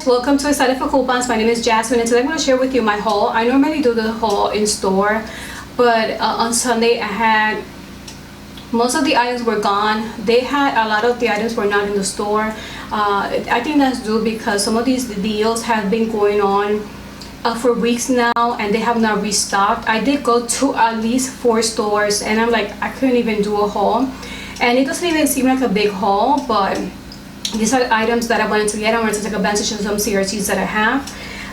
Welcome to Excited for Coupons. My name is Jasmine and today I'm going to share with you my haul. I normally do the haul in store, but on Sunday I had most of the items were gone. They had a lot of the items were not in the store. I think that's due because some of these deals have been going on for weeks now and they have not restocked. I did go to at least 4 stores and I'm like, I couldn't even do a haul, and it doesn't even seem like a big haul, but these are items that I wanted to get. I wanted to take advantage of some CRTs that I have,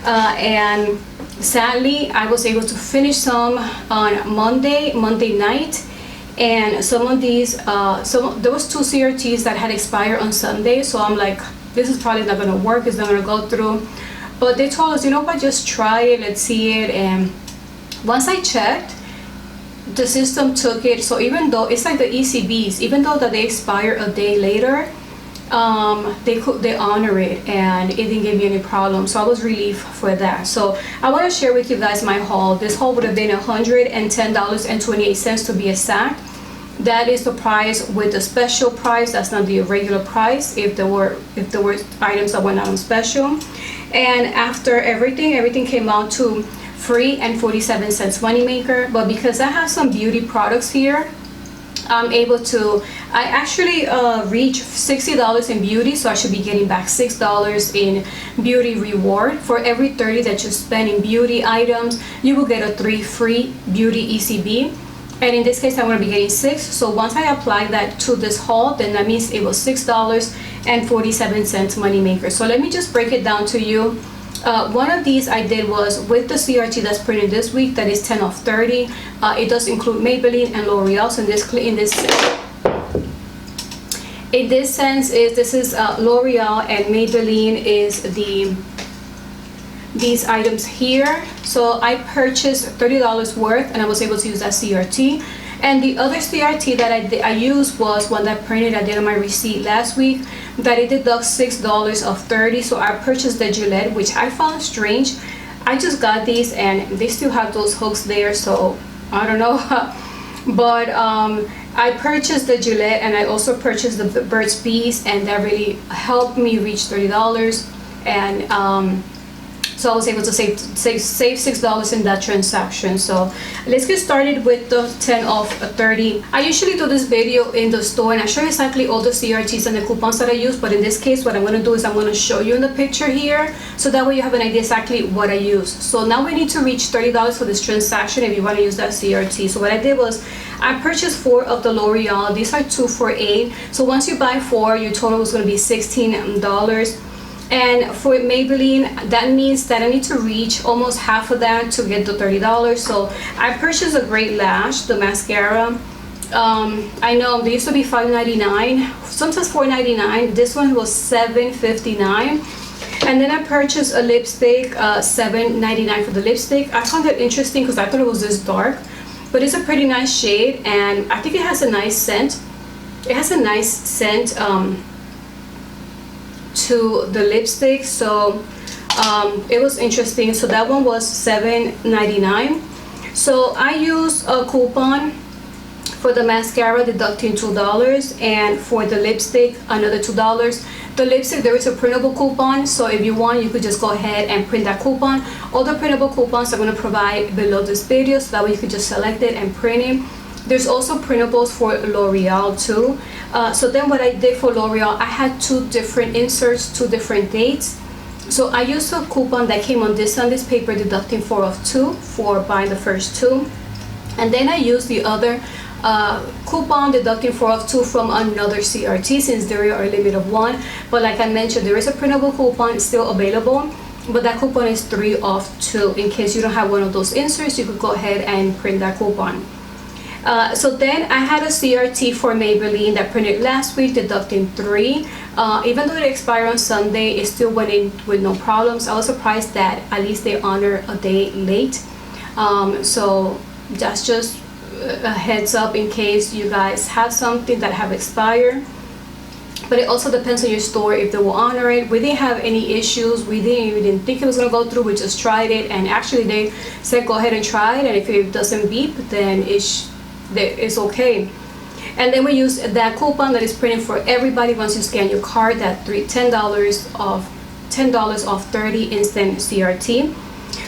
and sadly I was able to finish some on Monday night. And some of these there was 2 CRTs that had expired on Sunday, so I'm like, this is probably not going to work, it's not going to go through. But they told us, you know what, just try it, let's see it. And once I checked, the system took it. So even though it's like the ECBs, even though that they expire a day later, they honor it and it didn't give me any problem. So I was relieved for that. So I want to share with you guys my haul. This haul would have been $110.28 to be exact. That is the price with the special price. That's not the regular price if there were items that went out on special. And after everything came out to free and 47 cents moneymaker. But because I have some beauty products here, I'm able to, I actually reached $60 in beauty, so I should be getting back $6 in beauty reward. For every 30 that you spend in beauty items, you will get a 3 free beauty ECB. And in this case, I'm going to be getting 6. So once I apply that to this haul, then that means it was $6.47 moneymaker. So let me just break it down to you. One of these I did was with the CRT that's printed this week, that is 10 off 30. It does include Maybelline and L'Oreal. So in this sense, this is L'Oreal and Maybelline is these items here. So I purchased $30 worth and I was able to use that CRT. And the other CRT that I used was one that printed. I did on my receipt last week that it deducts $6 of 30. So I purchased the Gillette, which I found strange. I just got these and they still have those hooks there, so I don't know. But I purchased the Gillette and I also purchased the Burt's Bees, and that really helped me reach $30. And so I was able to save $6 in that transaction. So let's get started with the 10 off 30. I usually do this video in the store and I show you exactly all the CRTs and the coupons that I use, but in this case what I'm going to do is I'm going to show you in the picture here, so that way you have an idea exactly what I use. So now we need to reach $30 for this transaction if you want to use that CRT. So what I did was I purchased 4 of the L'Oreal. These are 2 for $8. So once you buy 4, your total is going to be $16. And for Maybelline, that means that I need to reach almost half of that to get the $30. So I purchased a Great Lash, the mascara. I know they used to be $5.99, sometimes $4.99. This one was $7.59. And then I purchased a lipstick, $7.99 for the lipstick. I found it interesting because I thought it was this dark, but it's a pretty nice shade and I think it has a nice scent. It has a nice scent to the lipstick, so it was interesting. So that one was $7.99. So I used a coupon for the mascara, deducting $2, and for the lipstick another $2. The lipstick, there is a printable coupon, so if you want, you could just go ahead and print that coupon. All the printable coupons I'm going to provide below this video, so that way you could just select it and print it. There's also printables for L'Oreal too. So then what I did for L'Oreal, I had 2 different inserts, 2 different dates. So I used a coupon that came on this paper, deducting 4 of 2 for buying the first 2. And then I used the other coupon deducting 4 of 2 from another CRT, since there are a limit of 1. But like I mentioned, there is a printable coupon still available, but that coupon is 3 of 2. In case you don't have one of those inserts, you could go ahead and print that coupon. So then I had a CRT for Maybelline that printed last week, deducting 3. Even though it expired on Sunday, it still went in with no problems. I was surprised that at least they honor a day late. So that's just a heads up in case you guys have something that have expired. But it also depends on your store if they will honor it. We didn't have any issues. We didn't think it was going to go through. We just tried it, and actually they said go ahead and try it, and if it doesn't beep, then it's okay. And then we use that coupon that is printed for everybody. Once you scan your card, that $10 off $10 off 30 instant CRT.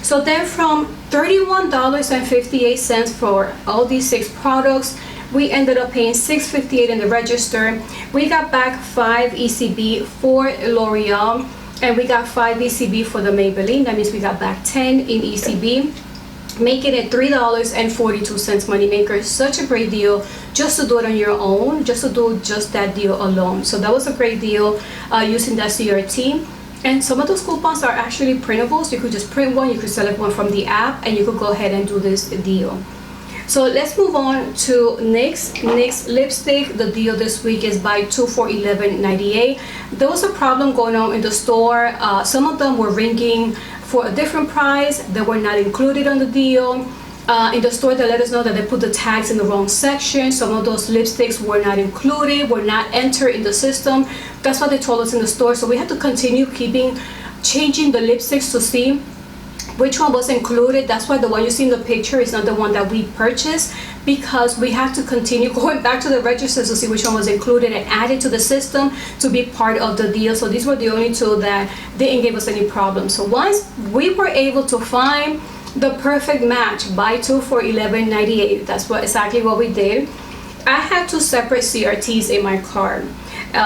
So then from $31.58 for all these 6 products, we ended up paying $6.58 in the register. We got back 5 ECB for L'Oreal, and we got 5 ECB for the Maybelline. That means we got back 10 in ECB, making it $3.42 moneymaker. Such a great deal just to do it on your own, just to do just that deal alone. So that was a great deal using that CRT. And some of those coupons are actually printables. You could just print one, you could select one from the app, and you could go ahead and do this deal. So let's move on to NYX lipstick. The deal this week is buy 2 for $11.98. There was a problem going on in the store. Some of them were ringing for a different price. They were not included on the deal. In the store, they let us know that they put the tags in the wrong section. Some of those lipsticks were not included, were not entered in the system. That's what they told us in the store. So we had to continue changing the lipsticks to see which one was included. That's why the one you see in the picture is not the one that we purchased, because we have to continue going back to the registers to see which one was included and added to the system to be part of the deal. So these were the only 2 that didn't give us any problems. So once we were able to find the perfect match, buy 2 for $11.98, that's exactly what we did. I had 2 separate CRTs in my cart,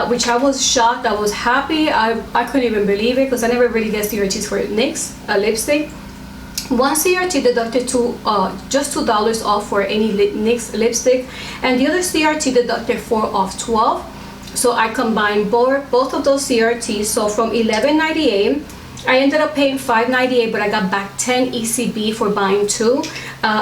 which I was shocked. I was happy. I couldn't even believe it, because I never really get CRTs for NYX lipstick. One CRT deducted just $2 off for any NYX lipstick, and the other CRT deducted 4 off 12. So I combined both of those CRTs. So from $11.98, I ended up paying $5.98, but I got back 10 ECB for buying 2,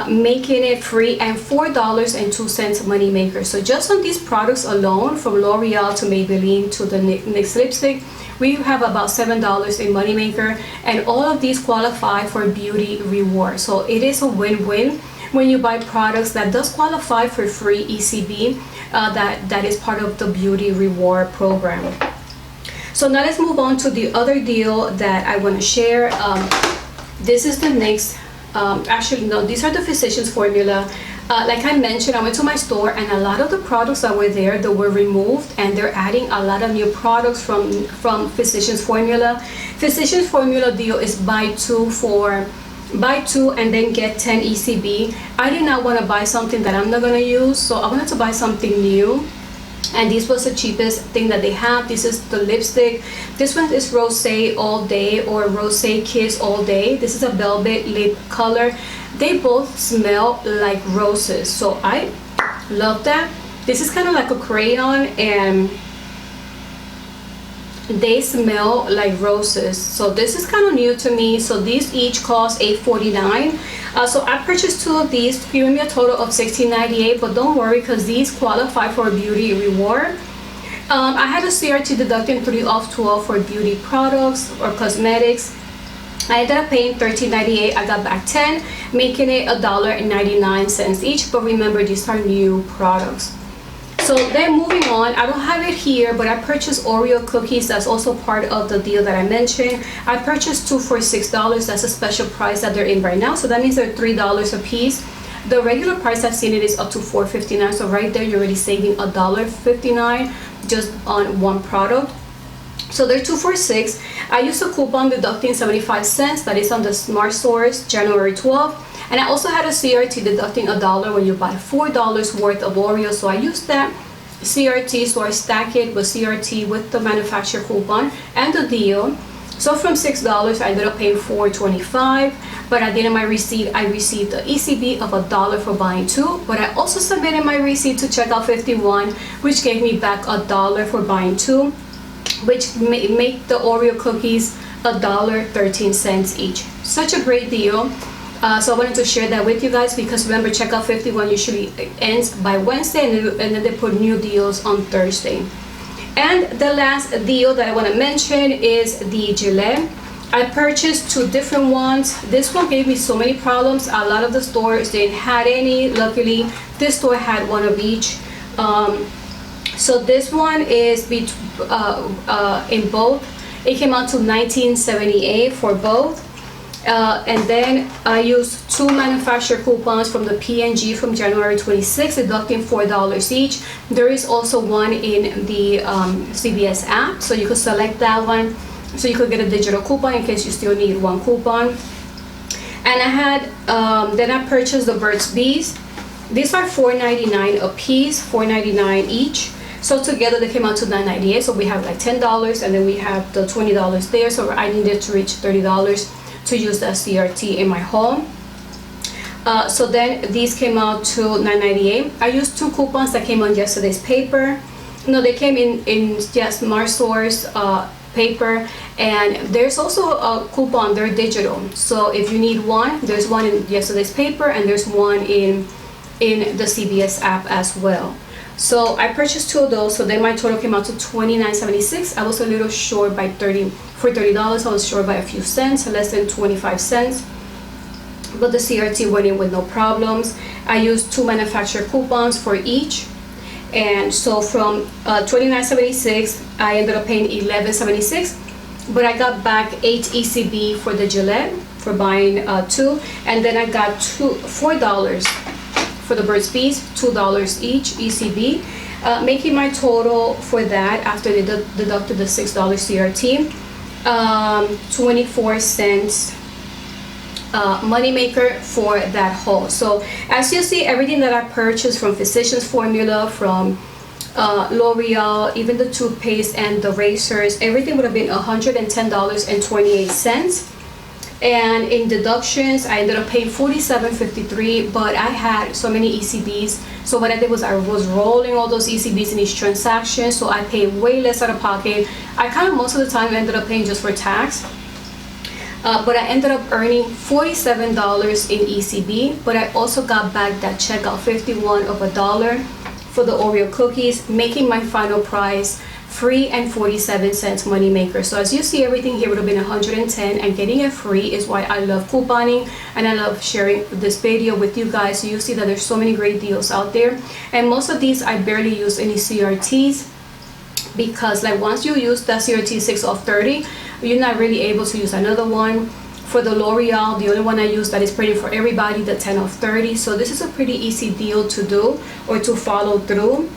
making it free, and $4.02 moneymaker. So just on these products alone, from L'Oreal to Maybelline to the NYX lipstick, we have about $7 in moneymaker, and all of these qualify for beauty reward. So it is a win-win when you buy products that does qualify for free ECB, that is part of the beauty reward program. So now let's move on to the other deal that I want to share. This is the NYX. Actually, no, these are the Physicians Formula. Like I mentioned, I went to my store, and a lot of the products that were there that were removed, and they're adding a lot of new products from Physicians Formula. Physicians Formula deal is buy 2 and then get 10 ECB. I did not want to buy something that I'm not going to use, so I wanted to buy something new. And this was the cheapest thing that they have. This is the lipstick. This one is Rosé All Day or Rosé Kiss All Day. This is a velvet lip color. They both smell like roses, so I love that. This is kind of like a crayon, and they smell like roses. So this is kind of new to me. So these each cost $8.49. So I purchased 2 of these, giving me a total of $16.98. But don't worry, because these qualify for a beauty reward. I had a CRT deducting 3 off 12 for beauty products or cosmetics. I ended up paying $13.98. I got back 10, making it $1.99 each. But remember, these are new products. So then moving on, I don't have it here, but I purchased Oreo cookies. That's also part of the deal that I mentioned. I purchased 2 for $6. That's a special price that they're in right now. So that means they're $3 a piece. The regular price I've seen it is up to $4.59. So right there, you're already saving $1.59 just on one product. So they're 2 for $6. I used a coupon deducting 75 cents. That is on the Smart Stores, January 12th. And I also had a CRT deducting $1 when you buy $4 worth of Oreo. So I used that CRT, so I stack it with CRT with the manufacturer coupon and the deal. So from $6, I ended up paying $4.25. But at the end of my receipt, I received an ECB of $1 for buying 2. But I also submitted my receipt to checkout 51, which gave me back $1 for buying 2, which make the Oreo cookies $1.13 each. Such a great deal. So I wanted to share that with you guys, because remember, checkout 51 usually ends by Wednesday, and then they put new deals on Thursday. And the last deal that I want to mention is the Gillette. I purchased 2 different ones. This one gave me so many problems. A lot of the stores didn't have any. Luckily, this store had one of each. So this one is in both. It came out to $19.78 for both. And then I used 2 manufacturer coupons from the P&G from January 26, deducting $4 each. There is also one in the CVS app, so you could select that one. so you could get a digital coupon in case you still need one coupon. And I had then I purchased the Burt's Bees. These are $4.99 a piece, $4.99 each. So together they came out to $9.98. So we have like $10, and then we have the $20 there. So I needed to reach $30 to use the CRT in my home. So then these came out to $9.98. I used 2 coupons that came on yesterday's paper. No, they came in just Marsource paper, and there's also a coupon. They're digital. So if you need one, there's one in yesterday's paper, and there's one in the CVS app as well. So I purchased 2 of those. So then my total came out to $29.76. I was a little short by $30. I was short by a few cents, less than 25 cents. But the CRT went in with no problems. I used 2 manufacturer coupons for each. And so from $29.76, I ended up paying $11.76. But I got back 8 ECB for the Gillette for buying 2. And then I got $4 for the Burt's Bees, $2 each ECB, making my total for that after they deducted the $6 CRT, 24 cents moneymaker for that haul. So as you see, everything that I purchased, from Physicians Formula, from L'Oreal, even the toothpaste and the razors, everything would have been $110.28. And in deductions, I ended up paying $47.53, but I had so many ECBs. So what I did was I was rolling all those ECBs in each transaction, so I paid way less out of pocket. I kind of most of the time ended up paying just for tax. But I ended up earning $47 in ECB, but I also got back that checkout 51 of $1 for the Oreo cookies, making my final price free and 47 cents moneymaker. So as you see, everything here would have been 110, and getting it free is why I love couponing, and I love sharing this video with you guys. So you see that there's so many great deals out there, and most of these I barely use any CRTs, because like once you use that CRT 6 off 30, you're not really able to use another one. For the L'Oreal, the only one I use that is pretty for everybody, the 10 off 30. So this is a pretty easy deal to do or to follow through.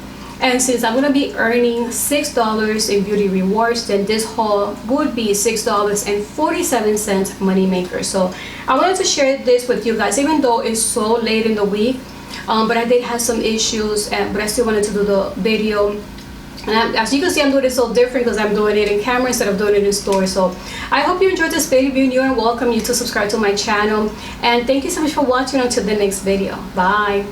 And since I'm going to be earning $6 in beauty rewards, then this haul would be $6.47 moneymaker. So I wanted to share this with you guys, even though it's so late in the week. But I did have some issues, but I still wanted to do the video. And as you can see, I'm doing it so different because I'm doing it in camera instead of doing it in store. So I hope you enjoyed this video. If you're welcome you to subscribe to my channel. And thank you so much for watching. Until the next video. Bye.